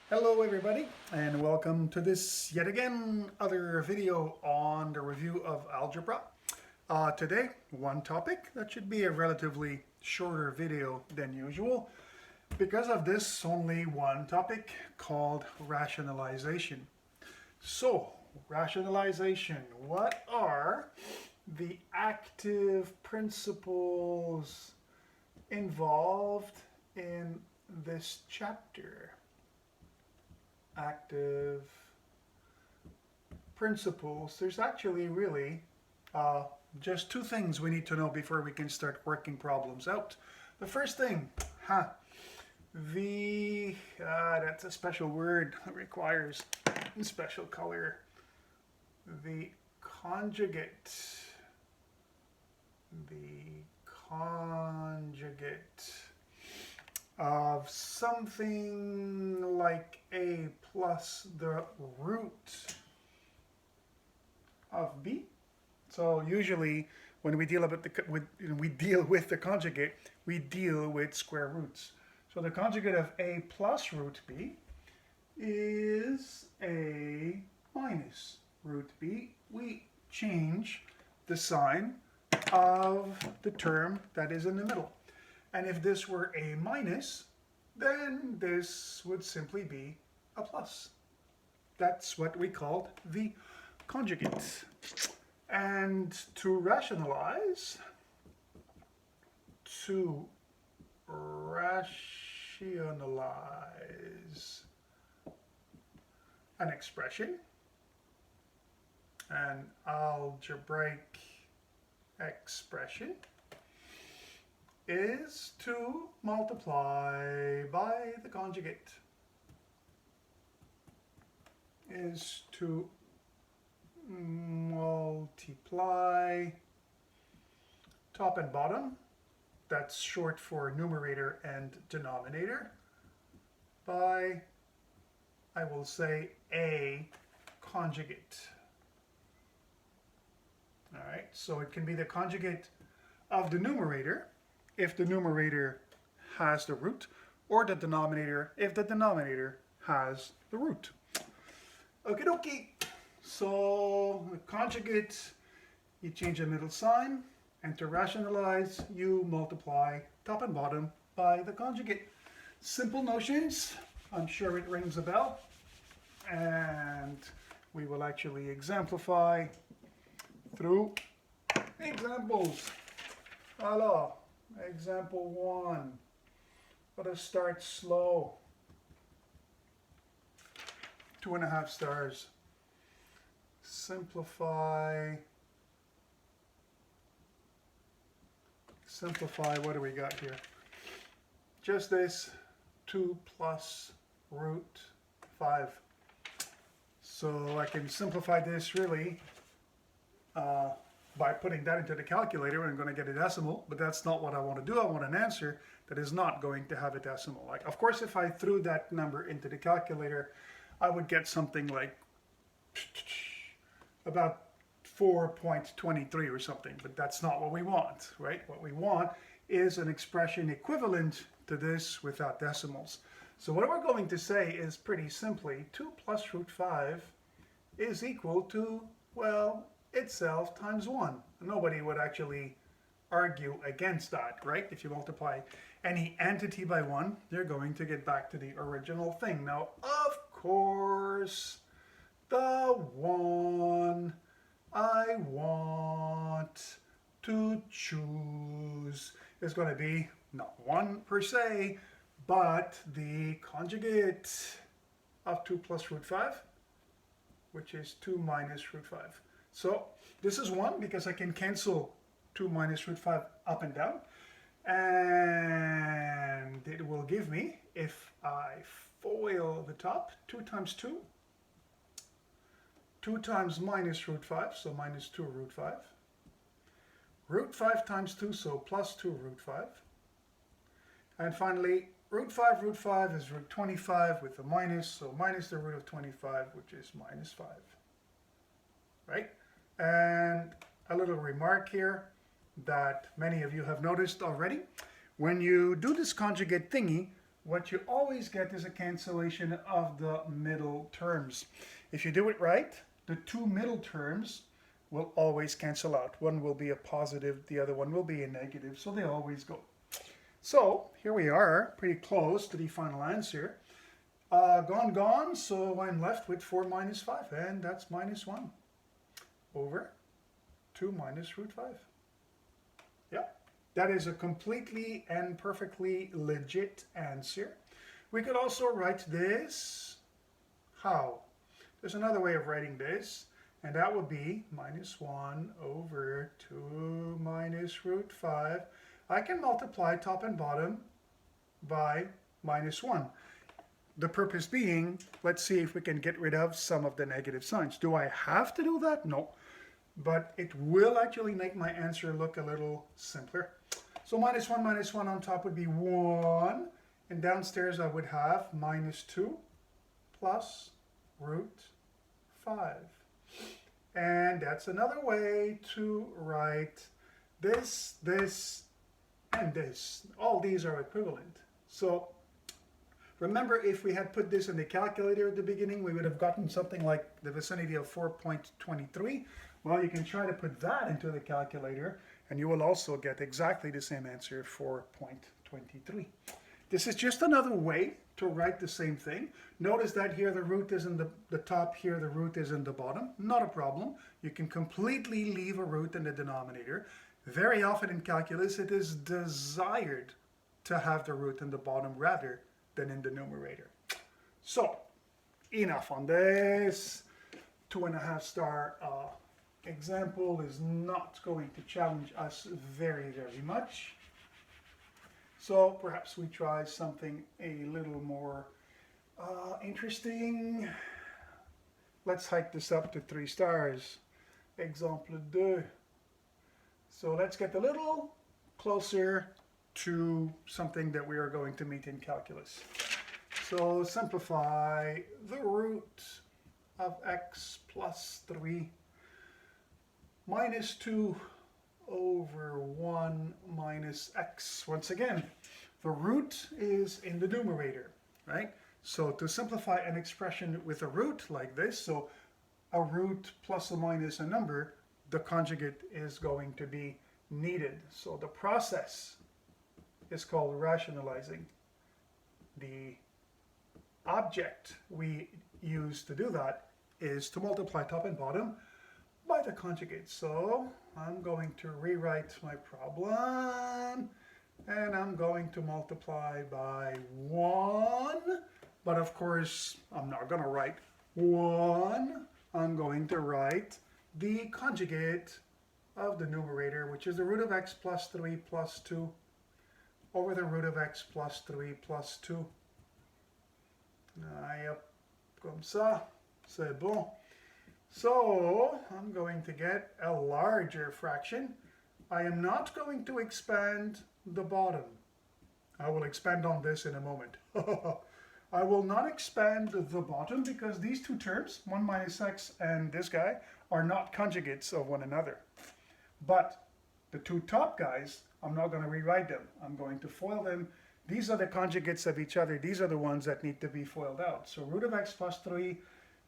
Hello everybody and welcome to this yet again other video on the review of algebra. Today, one topic that should be a relatively shorter video than usual. Because of this, only one topic called rationalization. So, rationalization, what are the active principles involved in this chapter? Active principles. There's actually really just two things we need to know before we can start working problems out. The first thing, that's a special word that requires a special color. The conjugate. The conjugate of something like a plus the root of b. So usually when we deal with the conjugate, we deal with square roots. So the conjugate of a plus root b is a minus root b. We change the sign of the term that is in the middle. And if this were a minus, then this would simply be a plus. That's what we called the conjugate. And to rationalize an expression, an algebraic expression, is to multiply by the conjugate. Is to multiply top and bottom, that's short for numerator and denominator, by, I will say, a conjugate. All right, so it can be the conjugate of the numerator if the numerator has the root, or the denominator if the denominator has the root. Okie dokie. So the conjugate, you change the middle sign, and to rationalize, you multiply top and bottom by the conjugate. Simple notions. I'm sure it rings a bell. And we will actually exemplify through examples. Voila. Example 1. Let us start slow. 2.5 stars. Simplify, what do we got here? Just this, 2 plus root 5. So I can simplify this really by putting that into the calculator, and I'm going to get a decimal, but that's not what I want to do. I want an answer that is not going to have a decimal. Like, of course, if I threw that number into the calculator, I would get something like about 4.23 or something, but that's not what we want, right? What we want is an expression equivalent to this without decimals. So what we're going to say is pretty simply 2 plus root 5 is equal to, well, itself times 1. Nobody would actually argue against that, right? If you multiply any entity by 1, you're going to get back to the original thing. Now, of course, the one I want to choose is going to be not 1 per se, but the conjugate of 2 plus root 5, which is 2 minus root 5. So this is 1 because I can cancel 2 minus root 5 up and down. And it will give me, if I FOIL the top, 2 times 2. 2 times minus root 5, so minus 2 root 5. Root 5 times 2, so plus 2 root 5. And finally, root 5 is root 25 with a minus, so minus the root of 25, which is minus 5. Right? And a little remark here that many of you have noticed already. When you do this conjugate thingy, what you always get is a cancellation of the middle terms. If you do it right, the two middle terms will always cancel out. One will be a positive, the other one will be a negative, so they always go. So here we are, pretty close to the final answer. Gone, so I'm left with 4 minus 5, and that's minus 1 over 2 minus root 5. Yeah, that is a completely and perfectly legit answer. We could also write this. How? There's another way of writing this, and that would be minus 1 over 2 minus root 5. I can multiply top and bottom by minus 1. The purpose being, let's see if we can get rid of some of the negative signs. Do I have to do that? No. But it will actually make my answer look a little simpler. So minus 1 on top would be 1. And downstairs I would have minus 2 plus root 5. And that's another way to write this, this, and this. All these are equivalent. So remember, if we had put this in the calculator at the beginning, we would have gotten something like the vicinity of 4.23. Well, you can try to put that into the calculator, and you will also get exactly the same answer, 4.23. This is just another way to write the same thing. Notice that here the root is in the top, here the root is in the bottom. Not a problem. You can completely leave a root in the denominator. Very often in calculus, it is desired to have the root in the bottom rather than in the numerator. So, enough on this. 2.5 star example is not going to challenge us very, very much. So perhaps we try something a little more interesting. Let's hike this up to 3 stars. Exemple 2. So let's get a little closer to something that we are going to meet in calculus. So simplify the root of x plus 3 minus 2 over 1 minus x. Once again, the root is in the numerator, right? So to simplify an expression with a root like this, so a root plus or minus a number, the conjugate is going to be needed. So the process is called rationalizing. The object we use to do that is to multiply top and bottom by the conjugate. So I'm going to rewrite my problem, and I'm going to multiply by 1. But of course, I'm not going to write 1. I'm going to write the conjugate of the numerator, which is the root of x plus 3 plus 2 over the root of x plus 3 plus 2. Yep, comme ça, c'est bon. So I'm going to get a larger fraction. I am not going to expand the bottom. I will expand on this in a moment. I will not expand the bottom because these two terms, 1 minus x and this guy, are not conjugates of one another. But the two top guys, I'm not going to rewrite them. I'm going to FOIL them. These are the conjugates of each other. These are the ones that need to be FOILed out. So root of x plus 3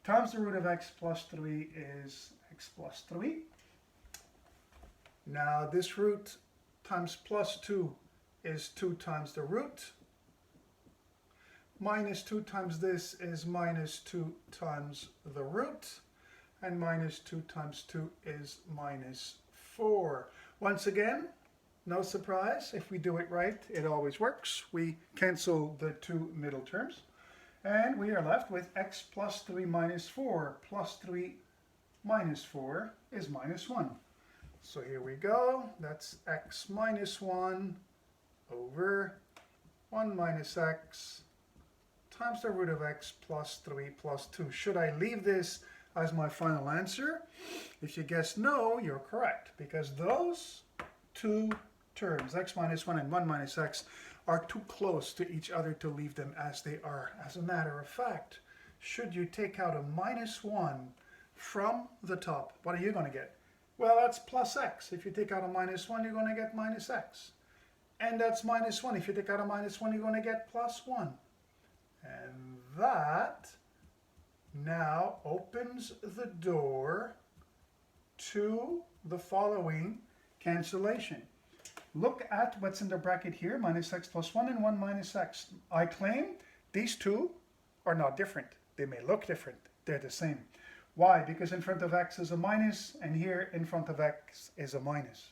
times the root of x plus 3 is x plus 3. Now this root times plus 2 is 2 times the root. Minus 2 times this is minus 2 times the root. And minus 2 times 2 is minus 4. Once again, no surprise, if we do it right, it always works. We cancel the two middle terms. And we are left with x plus 3 minus 4 plus 3 minus 4 is minus 1. So here we go. That's x minus 1 over 1 minus x times the root of x plus 3 plus 2. Should I leave this as my final answer? If you guessed no, you're correct, because those two terms, x minus 1 and 1 minus x, are too close to each other to leave them as they are. As a matter of fact, should you take out a minus 1 from the top, what are you going to get? Well, that's plus x. If you take out a minus 1, you're going to get minus x. and that's minus 1. If you take out a minus 1, you're going to get plus 1. And that now opens the door to the following cancellation. Look at what's in the bracket here, minus x plus 1 and 1 minus x. I claim these two are not different. They may look different. They're the same. Why? Because in front of x is a minus, and here in front of x is a minus.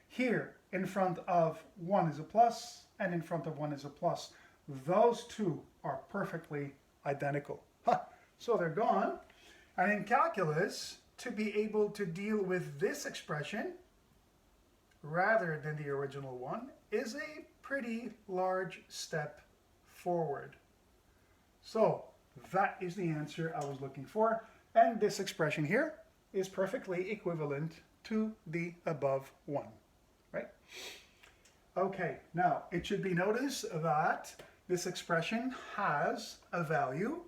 Here in front of 1 is a plus, and in front of 1 is a plus. Those two are perfectly identical. So they're gone. And in calculus, to be able to deal with this expression rather than the original one is a pretty large step forward. So that is the answer I was looking for. And this expression here is perfectly equivalent to the above one, right? Okay, now it should be noticed that this expression has a value,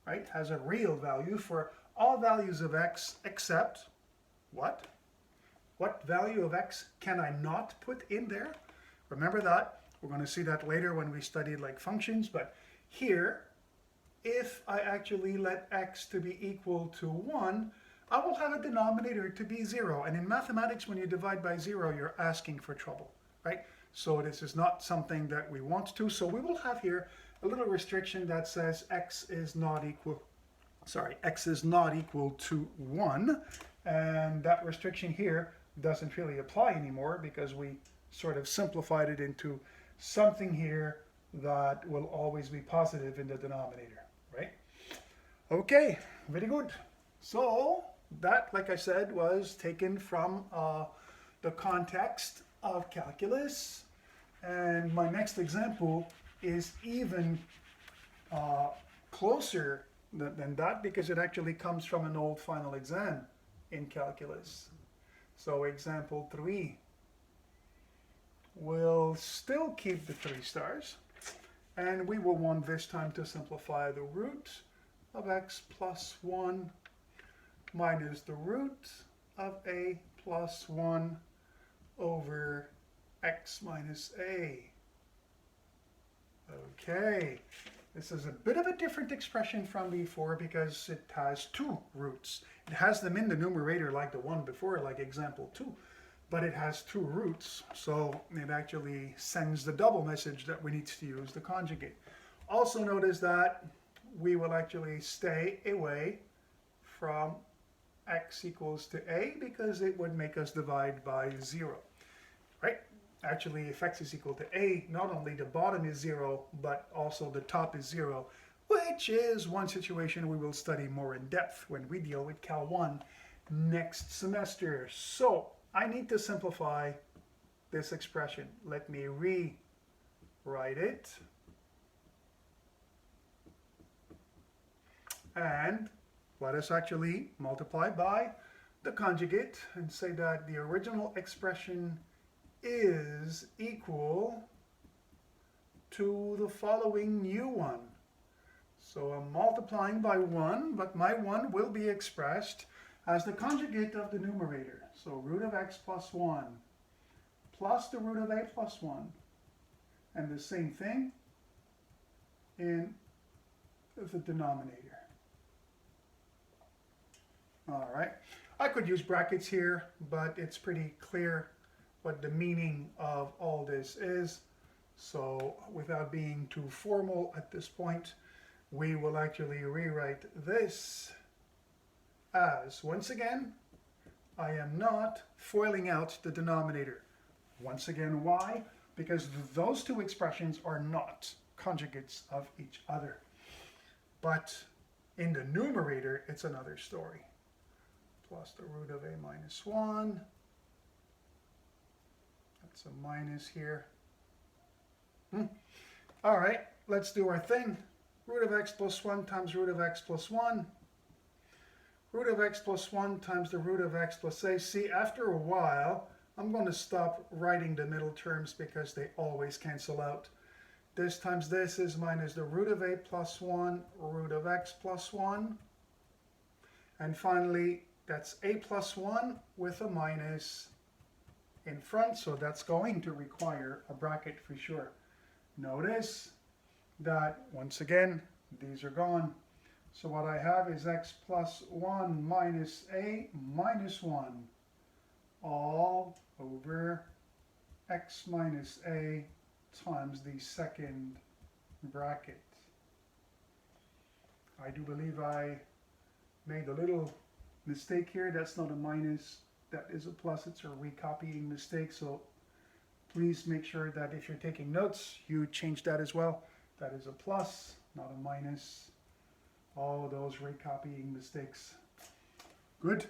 right? Has a real value for all values of x except what? What value of x can I not put in there? Remember that. We're going to see that later when we study like functions, but here, if I actually let x to be equal to 1, I will have a denominator to be 0. And in mathematics, when you divide by 0, you're asking for trouble, right? So this is not something that we want to. So we will have here a little restriction that says x is not equal to 1. And that restriction here doesn't really apply anymore because we sort of simplified it into something here that will always be positive in the denominator, right? Okay, very good. So that, like I said, was taken from the context of calculus. And my next example is even closer than that because it actually comes from an old final exam in calculus. So example 3 will still keep the 3 stars. And we will want this time to simplify the root of x plus 1 minus the root of a plus 1 over x minus a. Okay, this is a bit of a different expression from before because it has 2 roots. It has them in the numerator like the one before, like example 2. But it has 2 roots, so it actually sends the double message that we need to use the conjugate. Also notice that we will actually stay away from x equals to a because it would make us divide by 0, right? Actually, if x is equal to a, not only the bottom is 0, but also the top is 0, which is one situation we will study more in depth when we deal with Cal 1 next semester. So I need to simplify this expression. Let me rewrite it. And let us actually multiply by the conjugate and say that the original expression is equal to the following new one. So I'm multiplying by 1, but my 1 will be expressed as the conjugate of the numerator. So root of x plus 1 plus the root of a plus 1. And the same thing in the denominator. All right. I could use brackets here, but it's pretty clear what the meaning of all this is. So without being too formal at this point, we will actually rewrite this as, once again, I am not foiling out the denominator. Once again, why? Because those two expressions are not conjugates of each other. But in the numerator, it's another story. Plus the root of a minus 1. That's a minus here. All right, let's do our thing. Root of x plus 1 times root of x plus 1. Root of x plus 1 times the root of x plus a. See, after a while, I'm going to stop writing the middle terms because they always cancel out. This times this is minus the root of a plus 1, root of x plus 1. And finally, that's a plus 1 with a minus in front, so that's going to require a bracket for sure. Notice that, once again, these are gone. So what I have is x plus 1 minus a minus 1 all over x minus a times the second bracket. I do believe I made a little mistake here. That's not a minus, that is a plus. It's a recopying mistake, so please make sure that if you're taking notes, you change that as well. That is a plus, not a minus. All those recopying mistakes. Good.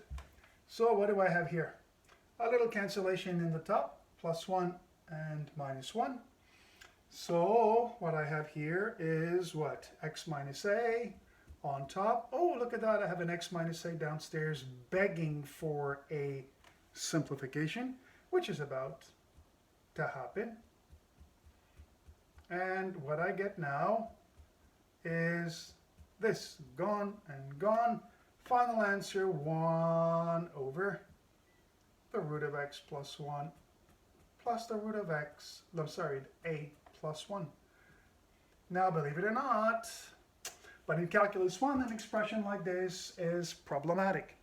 So what do I have here? A little cancellation in the top, plus 1 and minus 1. So what I have here is what? X minus a on top. Oh, look at that. I have an x minus a downstairs begging for a simplification, which is about to happen. And what I get now is this, gone and gone. Final answer, 1 over the root of x plus 1 plus the root of x, no, sorry, a plus 1. Now, believe it or not, but in Calculus 1, an expression like this is problematic.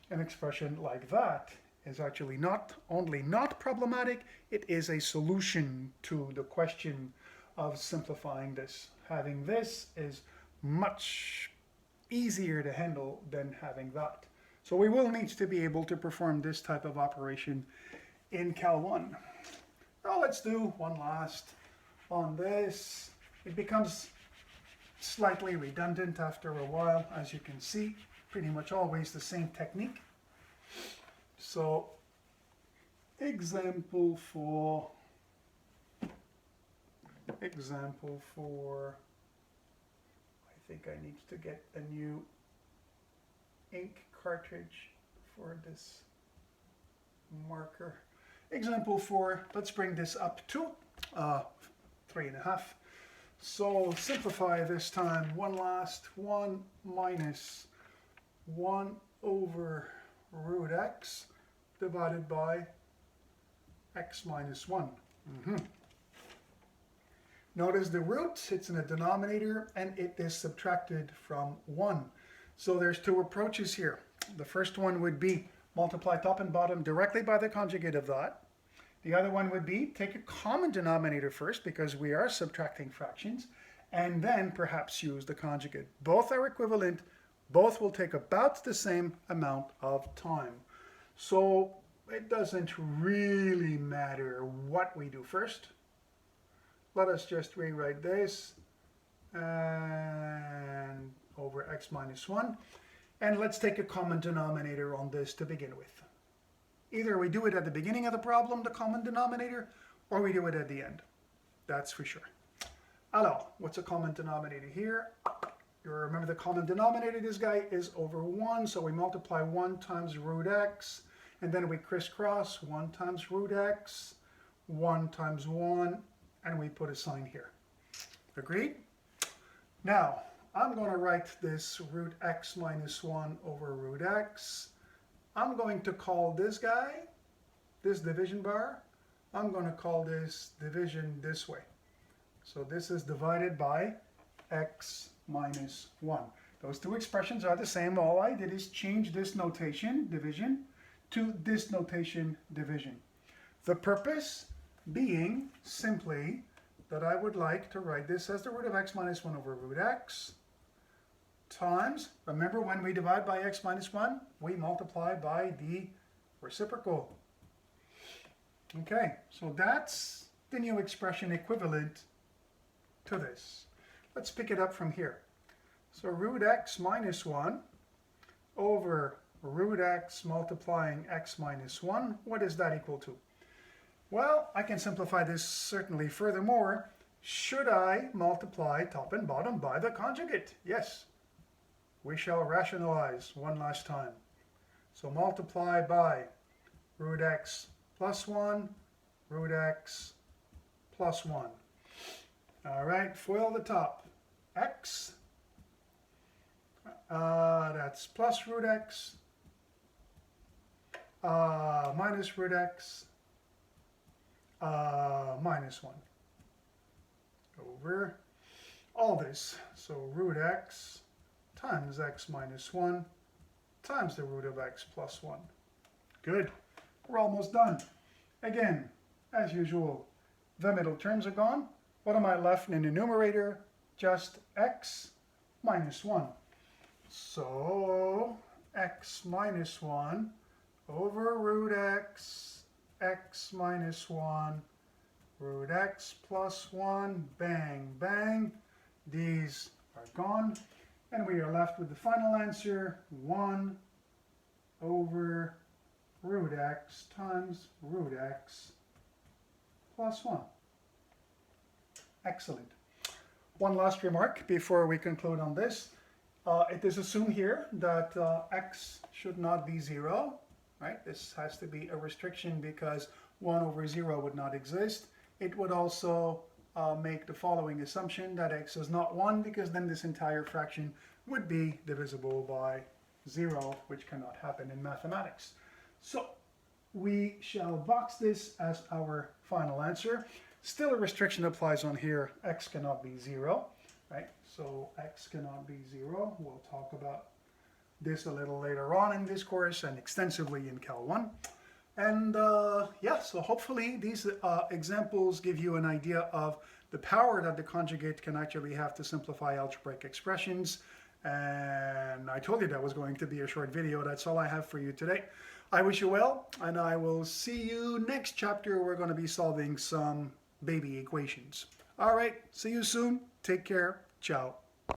An expression like that is actually not only not problematic, it is a solution to the question of simplifying this. Having this is much easier to handle than having that. So we will need to be able to perform this type of operation in Cal 1. Now let's do one last on this. It becomes slightly redundant after a while, as you can see, pretty much always the same technique. So example for I think I need to get a new ink cartridge for this marker. Example 4, let's bring this up to 3.5. So simplify this time. One last, 1 minus 1 over root x divided by x minus 1. Notice the root, it's in a denominator, and it is subtracted from 1. So there's two approaches here. The first one would be multiply top and bottom directly by the conjugate of that. The other one would be take a common denominator first, because we are subtracting fractions, and then perhaps use the conjugate. Both are equivalent. Both will take about the same amount of time. So it doesn't really matter what we do first. Let us just rewrite this and over x minus 1. And let's take a common denominator on this to begin with. Either we do it at the beginning of the problem, the common denominator, or we do it at the end. That's for sure. Alors, what's a common denominator here? You remember the common denominator, this guy is over 1, so we multiply 1 times root x, and then we crisscross 1 times root x, 1 times 1, and we put a sign here. Agreed? Now, I'm going to write this root x minus 1 over root x. I'm going to call this guy, this division bar, I'm going to call this division this way. So this is divided by x minus 1. Those two expressions are the same. All I did is change this notation, division, to this notation, division. The purpose being simply that I would like to write this as the root of x minus 1 over root x times, remember when we divide by x minus 1, we multiply by the reciprocal. Okay, so that's the new expression equivalent to this. Let's pick it up from here. So root x minus 1 over root x multiplying x minus 1, what is that equal to? Well, I can simplify this certainly furthermore. Should I multiply top and bottom by the conjugate? Yes. We shall rationalize one last time. So multiply by root x plus 1, root x plus 1. All right, FOIL the top. X, that's plus root x, minus root x, minus 1 over all this. So root x times x minus 1 times the root of x plus 1. Good. We're almost done. Again, as usual, the middle terms are gone. What am I left in the numerator? Just x minus 1. So x minus 1 over root x, x minus 1, root x plus 1, bang, bang. These are gone. And we are left with the final answer, 1 over root x times root x plus 1. Excellent. One last remark before we conclude on this. It is assumed here that x should not be 0. Right? This has to be a restriction because 1 over 0 would not exist. It would also make the following assumption that x is not 1, because then this entire fraction would be divisible by 0, which cannot happen in mathematics. So we shall box this as our final answer. Still a restriction applies on here. X cannot be 0, right? So x cannot be 0. We'll talk about this a little later on in this course and extensively in Cal 1. And yeah, so hopefully these examples give you an idea of the power that the conjugate can actually have to simplify algebraic expressions. And I told you that was going to be a short video. That's all I have for you today. I wish you well, and I will see you next chapter. We're going to be solving some baby equations. All right, see you soon. Take care. Ciao.